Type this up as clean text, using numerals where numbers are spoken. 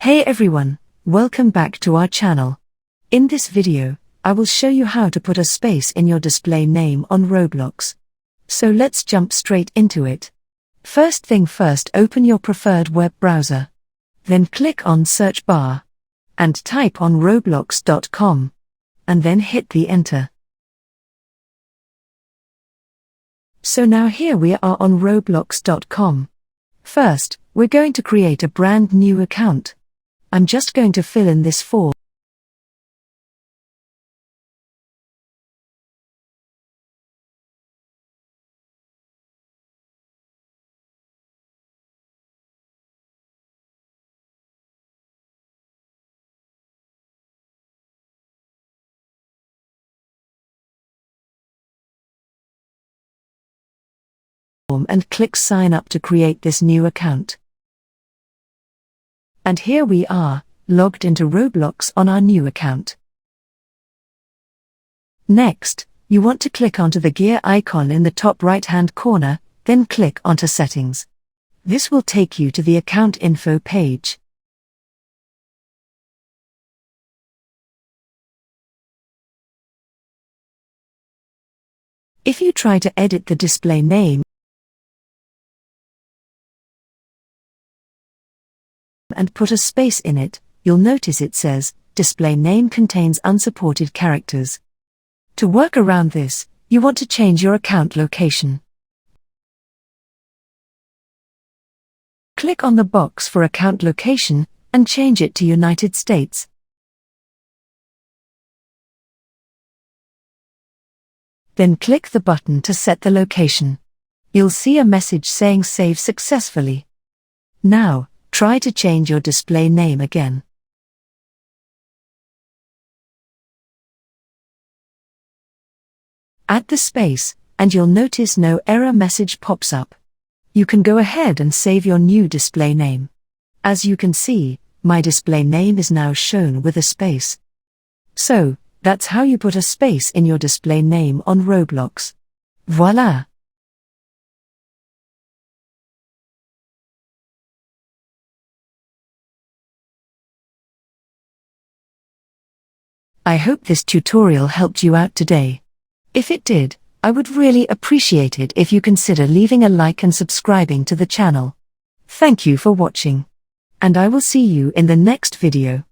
Hey everyone, welcome back to our channel. In this video, I will show you how to put a space in your display name on Roblox. So let's jump straight into it. First thing first, open your preferred web browser. Then click on search bar and type on roblox.com and then hit the enter. So now here we are on roblox.com. First, we're going to create a brand new account. I'm just going to fill in this form. And click sign up to create this new account. And here we are, logged into Roblox on our new account. Next, you want to click onto the gear icon in the top right-hand corner, then click onto settings. This will take you to the account info page. If you try to edit the display name and put a space in it, you'll notice it says, display name contains unsupported characters. To work around this, you want to change your account location. Click on the box for account location and change it to United States. Then click the button to set the location. You'll see a message saying save successfully. Now, try to change your display name again. Add the space, and you'll notice no error message pops up. You can go ahead and save your new display name. As you can see, my display name is now shown with a space. So, that's how you put a space in your display name on Roblox. Voila! I hope this tutorial helped you out today. If it did, I would really appreciate it if you consider leaving a like and subscribing to the channel. Thank you for watching. And I will see you in the next video.